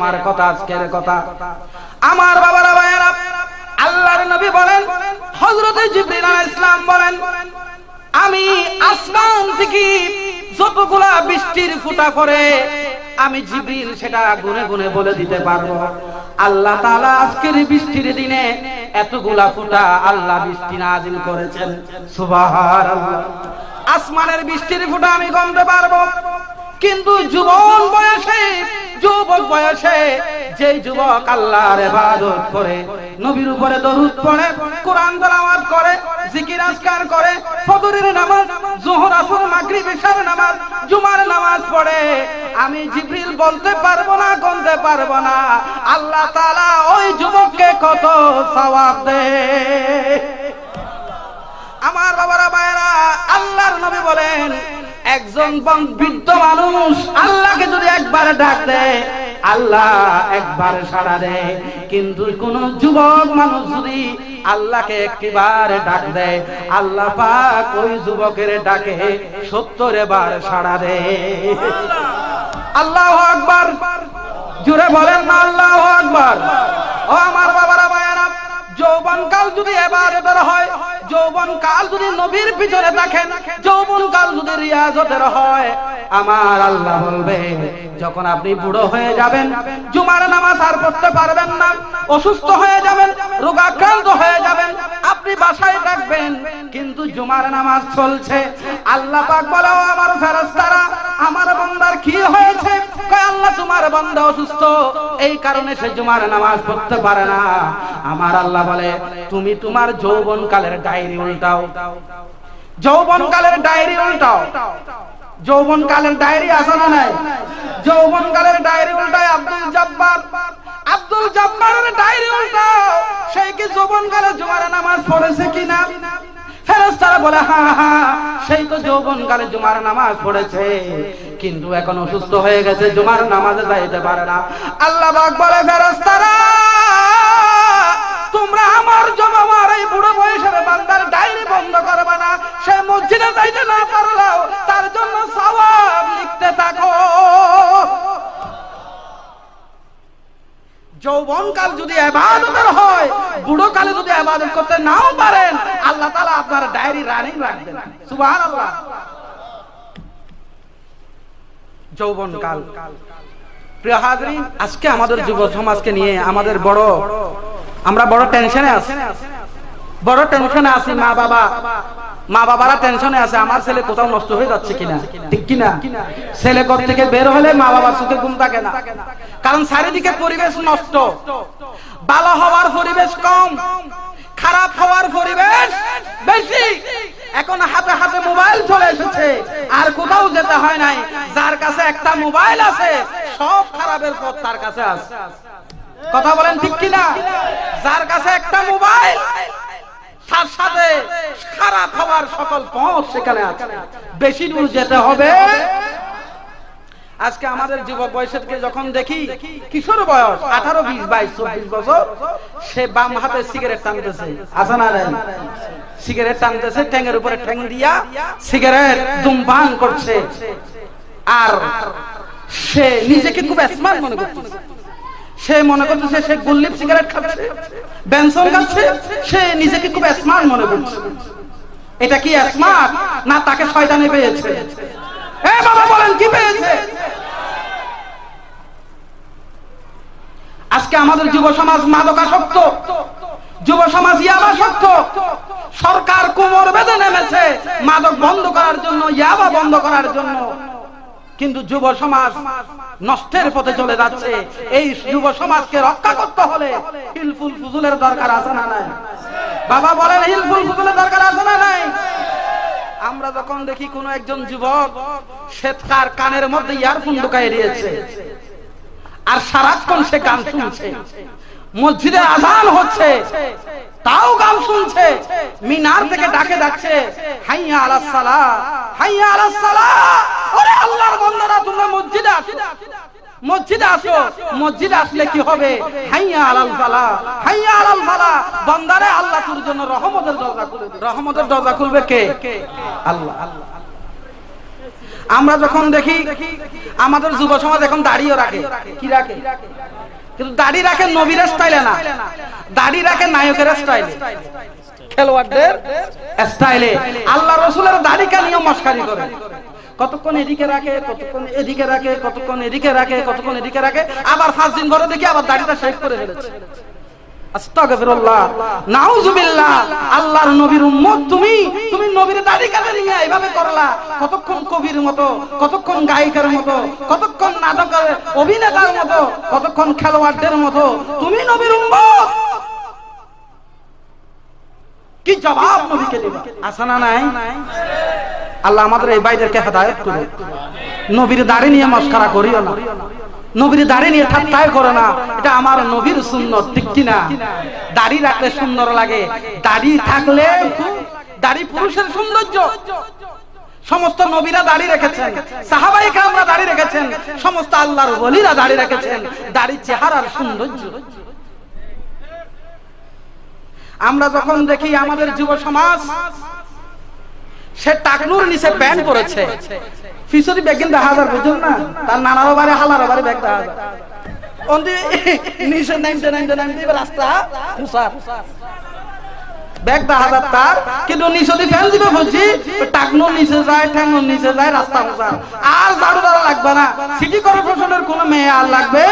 আমার কথা আজকের কথা আমার বাবারা ভাইয়েরা, আল্লাহর নবী বলেন, হযরত জিবরিল আলাইহিস সালাম বলেন, আমি আসমান থেকে যতগুলা বৃষ্টির ফোঁটা পড়ে আমি জিবরিল সেটা গুনে গুনে বলে দিতে পারবো। আল্লাহ তাআলা আজকের বৃষ্টির দিনে এতগুলা ফোঁটা আল্লাহ বৃষ্টি নাজিল করেছেন। সুবহানাল্লাহ। আসমানের বৃষ্টির ফোঁটা আমি গুনতে পারবো, কিন্তু যুবক বয়সে যে যুবক আল্লাহর ইবাদত করে, নবীর উপরে দরুদ পড়ে, কোরআন তেলাওয়াত করে, জিকির আজকার করে, ফজরের নামাজ, যোহর আসর মাগরিব ইশার নামাজ, জুমার নামাজ পড়ে, আমি জিবরিল বলতে পারবো না, গুনতে পারবো না আল্লাহ তাআলা ওই যুবককে কত সওয়াব দেয়। আমার বাবারা ভাইরা, আল্লাহর নবী বলেন, একজন বৃদ্ধ মানুষ আল্লাহকে যদি একবার ডাক দেয় আল্লাহ একবার সাড়া দেয়, কিন্তু কোন যুবক মানুষ যদি আল্লাহকে একবার ডাক দেয় আল্লাহ পাক ওই যুবকের ডাকে 70 বার সাড়া দেয়। আল্লাহু আকবার, জোরে বলেন না আল্লাহু আকবার। ও আমার বাবারা ভাইয়েরা, যৌবনকাল যদি ইবাদতের হয়, যৌবনকাল যদি নবীর পিছনে থাকেন, যৌবনকাল যদি রিয়াজতের হয়, আমার আল্লাহ বলবে যখন আপনি বুড়ো হয়ে যাবেন, জুমার নামাজ আর পড়তে পারবেন না, অসুস্থ হয়ে যাবেন, রোগাক্রান্ত হয়ে যাবেন, আপনি বাসায় থাকবেন কিন্তু জুমার নামাজ চলছে, আল্লাহ পাক বলে, ও আমার ফেরেশতারা, আমার বান্দার কি হয়েছে? কয় আল্লাহ তোমার বান্দা অসুস্থ, এই কারণে সে জুমার নামাজ পড়তে পারে না। আমার আল্লাহ বলে, তুমি তোমার যৌবনকালের ডায়েরি উল্টাও, যৌবনকালের ডায়েরি উল্টাও। যৌবনকালের ডায়েরি আছে না নাই? যৌবনকালের ডায়েরি উল্টায় আব্দুল জব্বারের ডায়েরি উল্টাও, সে কি যৌবনকালে জুমার নামাজ পড়েছে কিনা? ফেরেশতারা বলে, হ্যাঁ হ্যাঁ, সেই তো যৌবনকালে জুমার নামাজ পড়েছে, কিন্তু এখন অসুস্থ হয়ে গেছে, জুমার নামাজে যাইতে পারে না। আল্লাহ পাক বলে, ফেরেশতারা, তোমরা আমার জমামার এই বুড়ো বয়সের বান্দার ডায়েরি বন্ধ করবে না, সে মসজিদে যাইতে না পারলেও তার জন্য সওয়াব লিখতে থাকো। যৌবনকাল যদি ইবাদতের হয়, বুড়ো কালে যদি ইবাদত করতে নাও পারেন, আল্লাহ তাআলা আপনার ডায়েরি রানিং রাখবেন। সুবহানাল্লাহ। যৌবনকাল, প্রিয় হাজরিন, আজকে আমাদের যুব সমাজকে নিয়ে আমরা বড় টেনশনে আছি, বড় টেনশনে আছি। মা বাবারা টেনশনে আছে, আমার ছেলে কোথাও নষ্ট হয়ে যাচ্ছে কিনা, ঠিক কিনা? ছেলে ঘর থেকে বের হলে মা বাবার চোখে ঘুম থাকে না, কারণ চারিদিকে পরিবেশ নষ্ট, ভালো হওয়ার পরিবেশ কম, খারাপ হওয়ার পরিবেশ বেশি। এখন হাতে হাতে মোবাইল চলে এসেছে, আর কোথাও যেতে হয় নাই। যার কাছে একটা মোবাইল আছে, সব খারাপের পথ তার কাছে আছে। কথা বলেন ঠিক কিনা? যার কাছে একটা মোবাইল, তার সাথে খারাপ হওয়ার সকল পথ সেখানে আছে। বেশি দূর যেতে হবে। আজকে আমাদের যুবক বয়সকে যখন দেখি, কিশোর বয়স 18, 20, 22, 24 বছর, সে বাম হাতে সিগারেট টানতেছে, আছে না নাই? সিগারেট টানতেছে, ঠ্যাঙের উপরে ঠ্যাং দিয়া সিগারেট ধূমপান করছে, আর সে নিজেকে খুব স্মার্ট মনে করতেছে। সে মনে করতেছে সে গুল্লিপ সিগারেট খাচ্ছে, বেনসন খাচ্ছে, সে নিজেকে খুব স্মার্ট মনে করছে। এটা কি স্মার্ট, না তাকে শয়তানে পেয়েছে? এ বাবা বলেন, কি পেয়েছে? আজকে আমাদের যুব সমাজ মাদকাসক্ত, যুব সমাজ ইয়াবাসক্ত। সরকার কোমর বেঁধে নেমেছে মাদক বন্ধ করার জন্য, ইয়াবা বন্ধ করার জন্য, কিন্তু যুব সমাজ নষ্টের পথে চলে যাচ্ছে। এই যুব সমাজকে রক্ষা করতে হলে হিলফুল ফুজুলের দরকার আছে না নাই? বাবা বলেন, হিলফুল ফুজুলের দরকার আছে না নাই? আমরা যখন দেখি কোন একজন যুবক, সে তার কানের মধ্যে ইয়ারফোন ঢুকায় দিয়েছে, আর সারাক্ষণ সে গান শুনছে, মসজিদে আযান হচ্ছে তাও গান শুনছে, মিনার থেকে ডাকে ডাকছে, হাইয়া আলাস সালাহ, হাইয়া আলাস সালাহ। ওরে আল্লাহর বান্দারা, তোমরা মসজিদে আসো, মসজিদে আসো। মসজিদে আসলে কি হবে? হাইয়া আলাল ফালাহ, হাইয়া আলাল ফালাহ। বান্দারে, আল্লাহ তোর জন্য রহমতের দরজা খুলবে। রহমতের দরজা খুলবে কে? আল্লাহ। আমরা যখন দেখি আমাদের যুব সমাজ এখন দাঁড়িয়ে রাখে, কি রাখে? কিন্তু দাড়ি রাখে নবীর স্টাইলে না, দাড়ি রাখে নায়কের স্টাইলে, খেলোয়াড়দের স্টাইলে। আল্লাহ রাসূলের দাড়িকে নিয়ে মস্কারি করে, কতক্ষণ এদিকে রাখে, কতক্ষণ এদিকে রাখে, কতক্ষণ এদিকে রাখে, কতক্ষণ এদিকে রাখে, আবার 5 দিন পরে দেখি আবার দাড়িটা শেভ করে ফেলেছে। আস্তাগফিরুল্লাহ, নাউযুবিল্লাহ। আল্লাহর নবীর উম্মত তুমি নবীর দাড়ি কাটে নিয়ে এইভাবে করলা, কতক্ষণ কবির মতো, কতক্ষণ গায়িকার মতো, কতক্ষণ নাটকের অভিনেতার মতো, কতক্ষণ খেলোয়াড়দের মতো তুমি নবীর উম্মত, কি জবাব নবীকে দিবা? আছে না নাই? আল্লাহ আমাদের এই ভাইদেরকে হেদায়েত করুন। নবীর দাড়ি নিয়ে মস্করা করিও না, নবীর দাড়ি নিয়ে ঠাট্টা করো না, এটা আমার নবীর সুন্নত, ঠিক কি না? দাড়ি রাখলে সুন্দর লাগে, দাড়ি থাকলে, দাড়ি পুরুষের সৌন্দর্য। সমস্ত নবীরা দাড়ি রেখেছেন, সাহাবায়ে কেরামরা দাড়ি রেখেছেন, সমস্ত আল্লাহর ওলিরা দাড়ি রেখেছেন, দাড়ি চেহারার সৌন্দর্য। আমরা যখন দেখি আমাদের যুব সমাজ, সে টাকনুর নিচে প্যান্ট পরেছে, ফিসুরি ব্যাগ দেখা যায়, বুঝুন না, তার নানারও বাড়ি হালারও বাড়ি ব্যাগ দেখা যায়, নিচে নামতে রাস্তা ব্যাগ দেখা যায় তার, কিন্তু নিচে ফ্যান দিবে বলছি, টাকনুর নিচে যায়, ঠ্যাঙ্গুর নিচে যায়, রাস্তা আর ঝাড়ু দেওয়া লাগবে না, সিটি কর্পোরেশনের কোন মেয়ে আর লাগবে